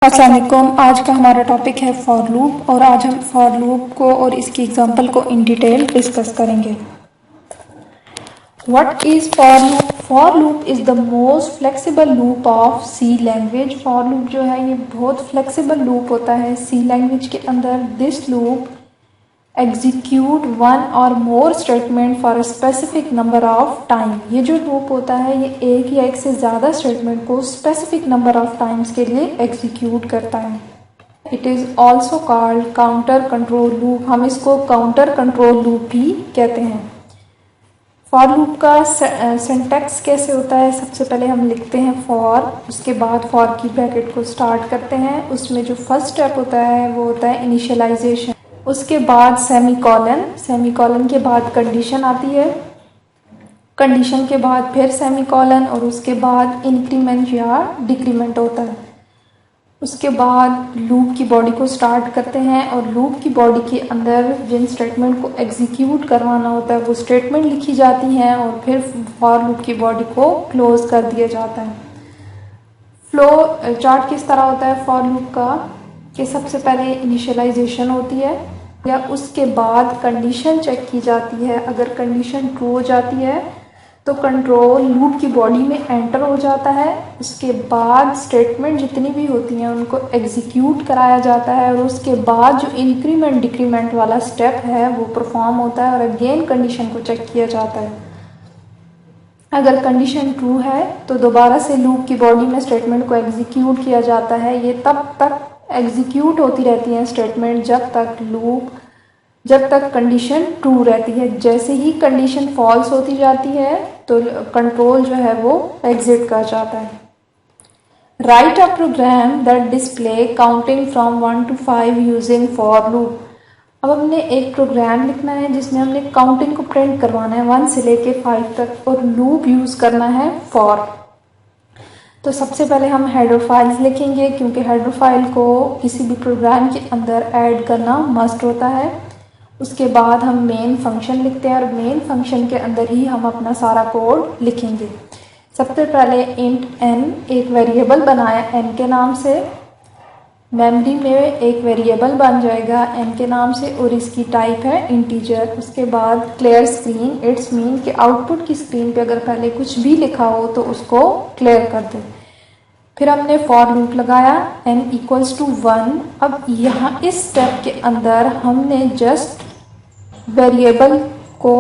अस्सलाम वालेकुम। आज का हमारा टॉपिक है फॉर लूप और आज हम फॉर लूप को और इसकी एग्जांपल को इन डिटेल डिस्कस करेंगे। What is for loop? For loop is the most flexible loop of C language. For loop जो है ये बहुत फ्लेक्सिबल लूप होता है सी लैंग्वेज के अंदर। दिस लूप एग्जीक्यूट वन और more statement for a specific number of time. ये जो लूप होता है ये एक या एक से ज़्यादा स्टेटमेंट को स्पेसिफिक नंबर ऑफ टाइम्स के लिए एग्जीक्यूट करता है। It is also called counter control loop. हम इसको काउंटर कंट्रोल लूप भी कहते हैं। फॉर लूप का सिंटैक्स कैसे होता है? सबसे पहले हम लिखते हैं फॉर, उसके बाद फॉर की ब्रैकेट को स्टार्ट करते हैं। उसमें जो फर्स्ट स्टेप होता है वो होता है इनिशियलाइजेशन। उसके बाद सेमीकोलन, सेमीकोलन के बाद कंडीशन आती है, कंडीशन के बाद फिर सेमीकोलन और उसके बाद इंक्रीमेंट या डिक्रीमेंट होता है। उसके बाद लूप की बॉडी को स्टार्ट करते हैं और लूप की बॉडी के अंदर जिन स्टेटमेंट को एग्जीक्यूट करवाना होता है वो स्टेटमेंट लिखी जाती हैं और फिर फॉर लूप की बॉडी को क्लोज कर दिया जाता है। फ्लो चार्ट किस तरह होता है फॉर लूप का कि सबसे पहले इनिशियलाइजेशन होती है या उसके बाद कंडीशन चेक की जाती है। अगर कंडीशन ट्रू हो जाती है तो कंट्रोल लूप की बॉडी में एंटर हो जाता है। उसके बाद स्टेटमेंट जितनी भी होती हैं उनको एग्जीक्यूट कराया जाता है और उसके बाद जो इंक्रीमेंट डिक्रीमेंट वाला स्टेप है वो परफॉर्म होता है और अगेन कंडीशन को चेक किया जाता है। अगर कंडीशन ट्रू है तो दोबारा से लूप की बॉडी में स्टेटमेंट को एग्जीक्यूट किया जाता है। ये तब तक एग्जीक्यूट होती रहती हैं स्टेटमेंट जब तक कंडीशन ट्रू रहती है। जैसे ही कंडीशन फॉल्स होती जाती है तो कंट्रोल जो है वो एग्जिट कर जाता है। Write a program that display counting from 1 to 5 using for loop. अब हमने एक प्रोग्राम लिखना है जिसमें हमने काउंटिंग को प्रिंट करवाना है 1 से लेके 5 तक और लूप यूज करना है फॉर। तो सबसे पहले हम हेडर फाइल्स लिखेंगे क्योंकि हेडर फाइल को किसी भी प्रोग्राम के अंदर ऐड करना मस्ट होता है। उसके बाद हम मेन फंक्शन लिखते हैं और मेन फंक्शन के अंदर ही हम अपना सारा कोड लिखेंगे। सबसे पहले इंट n एक वेरिएबल बनाया n के नाम से, मेमोरी में एक वेरिएबल बन जाएगा n के नाम से और इसकी टाइप है इंटीजर। उसके बाद क्लियर स्क्रीन, इट्स मीन कि आउटपुट की स्क्रीन पे अगर पहले कुछ भी लिखा हो तो उसको क्लियर कर दे। फिर हमने फॉर लूप लगाया n इक्वल्स टू 1। अब यहाँ इस स्टेप के अंदर हमने जस्ट वेरिएबल को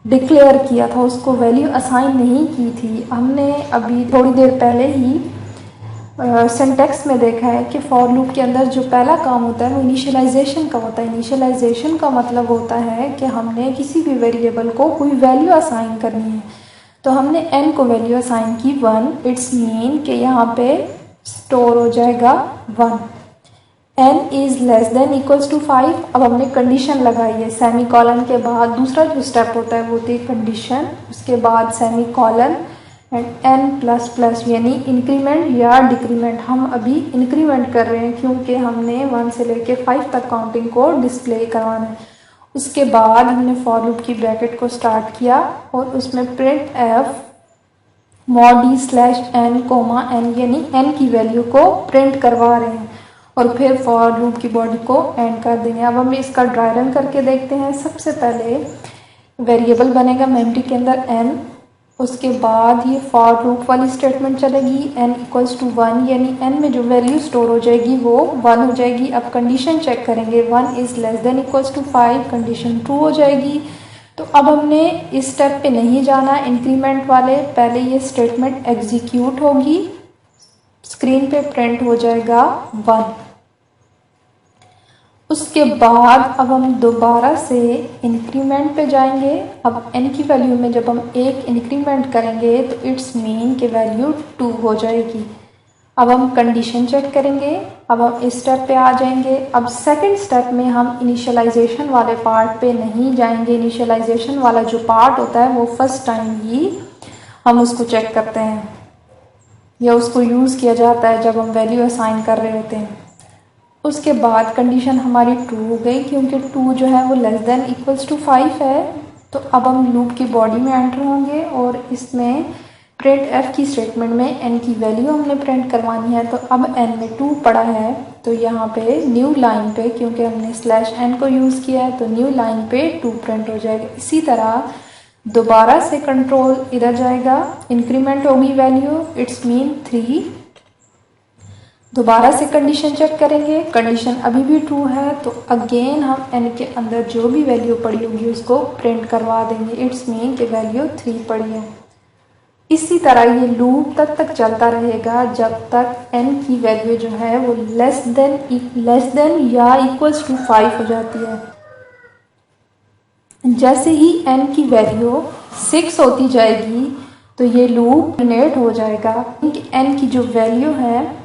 डिक्लेयर किया था, उसको वैल्यू असाइन नहीं की थी। हमने अभी थोड़ी देर पहले ही सिंटैक्स में देखा है कि फॉर लूप के अंदर जो पहला काम होता है वो इनिशियलाइजेशन का होता है। इनिशियलाइजेशन का मतलब होता है कि हमने किसी भी वेरिएबल को कोई वैल्यू असाइन करनी है। तो हमने n को वैल्यू असाइन की 1। इट्स मीन कि यहाँ पे स्टोर हो जाएगा 1। n is less than equals to 5। अब हमने कंडीशन लगाई है सेमीकोलन के बाद दूसरा जो स्टेप होता है वो होती है कंडीशन, उसके बाद semicolon and n plus plus यानी इंक्रीमेंट या डिक्रीमेंट। हम अभी इंक्रीमेंट कर रहे हैं क्योंकि हमने 1 से लेके 5 तक काउंटिंग को डिस्प्ले करवाना है। उसके बाद हमने फॉर लूप की ब्रैकेट को स्टार्ट किया और उसमें print f mod n comma n यानी n की वैल्यू को प्रिंट करवा रहे हैं और फिर फॉर लूप की बॉडी को एंड कर देंगे। अब हम इसका ड्राई रन करके देखते हैं। सबसे पहले वेरिएबल बनेगा मेमोरी के अंदर n, उसके बाद ये फॉर लूप वाली स्टेटमेंट चलेगी n इक्वल्स टू 1 यानी n में जो वैल्यू स्टोर हो जाएगी वो 1 हो जाएगी। अब कंडीशन चेक करेंगे 1 is less than equals to 5, condition true हो जाएगी। तो अब हमने इस स्टेप पे नहीं जाना इंक्रीमेंट वाले, पहले ये स्टेटमेंट एग्जीक्यूट होगी, स्क्रीन पे प्रिंट हो जाएगा 1। उसके बाद अब हम दोबारा से इंक्रीमेंट पे जाएंगे। अब n की वैल्यू में जब हम एक इंक्रीमेंट करेंगे तो इट्स मीन कि वैल्यू 2 हो जाएगी। अब हम कंडीशन चेक करेंगे। अब हम इस स्टेप पे आ जाएंगे। अब सेकंड स्टेप में हम इनिशियलाइजेशन वाले पार्ट पे नहीं जाएंगे। इनिशियलाइजेशन वाला जो पार्ट होता है वो फर्स्ट टाइम ही हम उसको चेक करते हैं या उसको यूज़ किया जाता है जब हम वैल्यू असाइन कर रहे होते हैं। उसके बाद कंडीशन हमारी ट्रू हो गई क्योंकि 2 जो है वो लेस देन इक्वल्स टू 5 है। तो अब हम लूप की बॉडी में एंटर होंगे और इसमें प्रिंट एफ की स्टेटमेंट में एन की वैल्यू हमने प्रिंट करवानी है। तो अब एन में 2 पड़ा है तो यहाँ पे न्यू लाइन पे, क्योंकि हमने स्लैश एन को यूज़ किया है तो न्यू लाइन पे 2 प्रिंट हो जाएगा। इसी तरह दोबारा से कंट्रोल इधर जाएगा, इंक्रीमेंट होगी वैल्यू, इट्स मीन 3। दोबारा से कंडीशन चेक करेंगे, कंडीशन अभी भी ट्रू है तो अगेन हम एन के अंदर जो भी वैल्यू पड़ी होगी उसको प्रिंट करवा देंगे, इट्स मीन कि वैल्यू 3 पड़ी है। इसी तरह ये लूप तब तक चलता रहेगा जब तक एन की वैल्यू जो है वो लेस देन या इक्वल्स टू 5 हो जाती है। जैसे ही एन की वैल्यू 6 होती जाएगी तो ये लूप टर्मिनेट हो जाएगा, क्योंकि एन की जो वैल्यू है,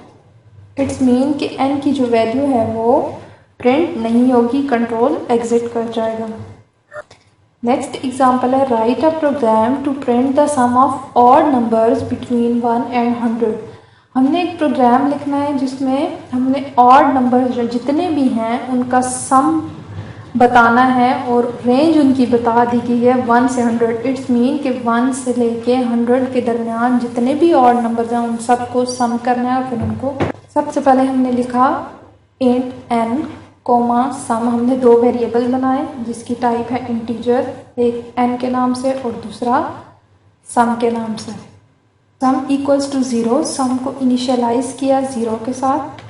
इट्स मीन कि एन की जो वैल्यू है वो प्रिंट नहीं होगी, कंट्रोल एग्जिट कर जाएगा। नेक्स्ट एग्जांपल है, write a program to print the sum of odd numbers between 1 and 100। हमने एक प्रोग्राम लिखना है जिसमें हमने ऑड नंबर्स जो जितने भी हैं उनका सम बताना है और रेंज उनकी बता दी गई है 1 से 100। इट्स मीन कि 1 से लेके 100 के दरमियान जितने भी ऑड नंबर्स हैं उन सबको सम करना है। और फिर उनको सबसे पहले हमने लिखा इंट एन कोमा सम। हमने 2 वेरिएबल बनाए जिसकी टाइप है इंटीजर, एक एन के नाम से और दूसरा सम के नाम से। सम इक्वल्स टू 0, सम को इनिशियलाइज किया 0 के साथ।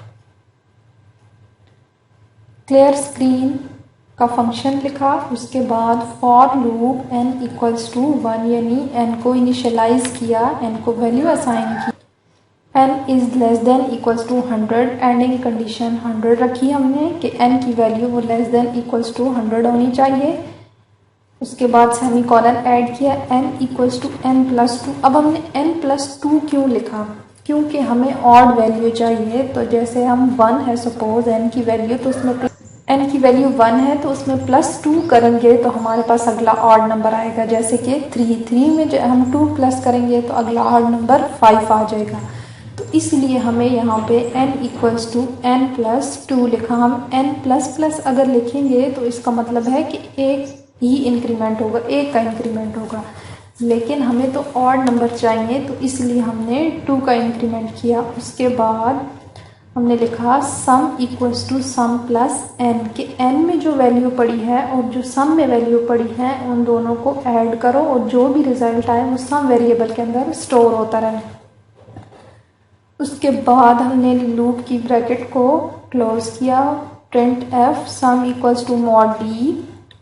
क्लियर स्क्रीन का फंक्शन लिखा, उसके बाद for loop n equals to 1, यानी एन को इनिशियलाइज किया, एन को वैल्यू असाइन की। N is less than equals to 100, ending condition 100 रखी हमने कि एन की वैल्यू वो लेस देन इक्वल्स टू 100 होनी चाहिए। उसके बाद सेमीकोलन ऐड किया, n equals to n plus 2। अब हमने एन प्लस 2 क्यों लिखा, क्योंकि हमें ऑड वैल्यू चाहिए। तो जैसे हम 1 है सपोज एन की वैल्यू, तो उसमें एन की वैल्यू 1 है तो उसमें प्लस 2 करेंगे तो हमारे पास अगला ऑड नंबर आएगा। जैसे कि 3 में जो हम 2 प्लस करेंगे तो अगला ऑड नंबर 5 आ जाएगा। तो इसलिए हमें यहाँ पे n equals to n plus 2 लिखा। हम n प्लस प्लस अगर लिखेंगे तो इसका मतलब है कि एक ही इंक्रीमेंट होगा, एक का इंक्रीमेंट होगा, लेकिन हमें तो ऑड नंबर चाहिए तो इसलिए हमने 2 का इंक्रीमेंट किया। उसके बाद हमने लिखा sum equals to sum plus n, कि एन में जो वैल्यू पड़ी है और जो सम में वैल्यू पड़ी है उन दोनों को ऐड करो और जो भी रिजल्ट आए वो सम वेरिएबल के अंदर स्टोर होता रहे। उसके बाद हमने लूप की ब्रैकेट को क्लोज किया, print f sum equals to mod d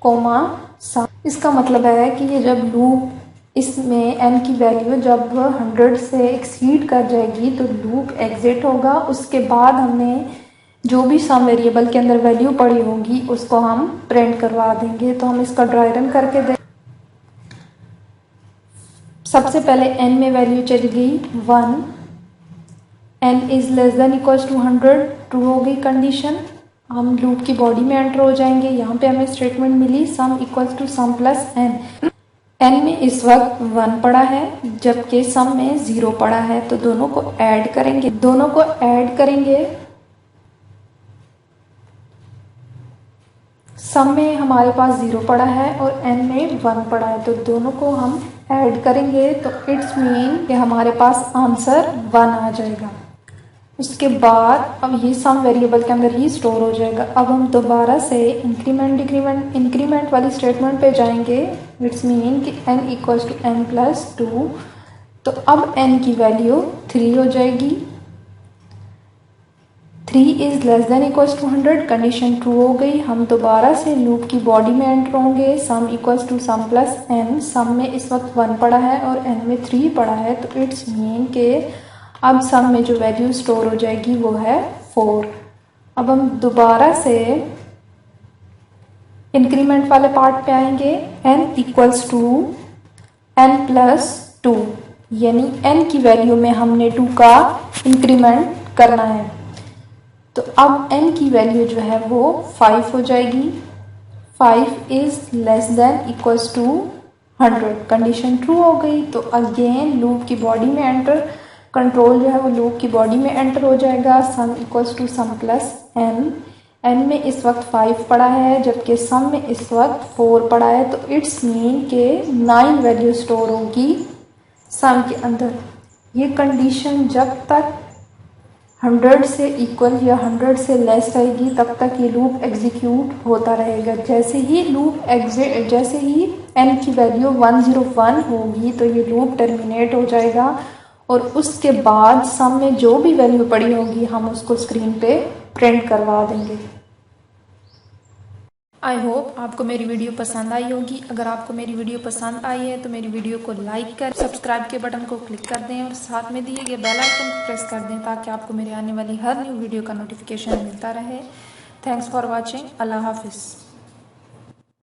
comma sum. इसका मतलब है कि ये जब लूप इसमें n की वैल्यू जब 100 से एक्सीड कर जाएगी तो लूप एग्जिट होगा। उसके बाद हमने जो भी सम वेरिएबल के अंदर वैल्यू पड़ी होगी उसको हम प्रिंट करवा देंगे। तो हम इसका ड्राई रन करके दें। सबसे पहले n में वैल्यू चली गई 1, n is less than equals to 100, true हो गई कंडीशन। हम लूप की बॉडी में एंटर हो जाएंगे। यहाँ पे हमें स्टेटमेंट मिली sum equals to sum plus n। n में इस वक्त 1 पड़ा है जबकि सम में 0 पड़ा है, तो दोनों को ऐड करेंगे। सम में हमारे पास 0 पड़ा है और n में 1 पड़ा है, तो दोनों को हम ऐड करेंगे तो इट्स मीन कि हमारे पास आंसर 1 आ जाएगा। उसके बाद अब ये सम वेरिएबल के अंदर ही स्टोर हो जाएगा। अब हम दोबारा से इंक्रीमेंट वाली स्टेटमेंट पे जाएंगे। इट्स मीन कि n equals to n plus 2, तो अब n की वैल्यू 3 हो जाएगी। 3 is less than equals to 100, condition true हो गई। हम दोबारा से लूप की बॉडी में एंटर होंगे। Sum equals to sum plus n, sum में इस वक्त 1 पड़ा है और n में 3 पड़ा है, तो इट्स मीन के अब सम में जो वैल्यू स्टोर हो जाएगी वो है 4। अब हम दोबारा से इंक्रीमेंट वाले पार्ट पे आएंगे। n equals to n plus 2, यानी n की वैल्यू में हमने 2 का इंक्रीमेंट करना है। तो अब n की वैल्यू जो है वो 5 हो जाएगी। 5 is less than equals to 100, condition true हो गई। तो अगेन लूप की बॉडी में एंटर, कंट्रोल जो है वो लूप की बॉडी में एंटर हो जाएगा। Sum equals to sum plus n, n में इस वक्त 5 पड़ा है जबकि सम में इस वक्त 4 पड़ा है, तो इट्स मीन के 9 वैल्यू स्टोर होगी सम के अंदर। ये कंडीशन जब तक 100 से इक्वल या 100 से लेस रहेगी तब तक ये लूप एग्जीक्यूट होता रहेगा। जैसे ही n की वैल्यू 101 होगी तो ये लूप टर्मिनेट हो जाएगा और उसके बाद सम में जो भी वैल्यू पड़ी होगी हम उसको स्क्रीन पे प्रिंट करवा देंगे। आई होप आपको मेरी वीडियो पसंद आई होगी। अगर आपको मेरी वीडियो पसंद आई है तो मेरी वीडियो को लाइक कर सब्सक्राइब के बटन को क्लिक कर दें और साथ में दिए गए बेल आइकन को प्रेस कर दें ताकि आपको मेरे आने वाली हर न्यू वीडियो का नोटिफिकेशन मिलता रहे। Thanks for watching. अल्लाह हाफिज़।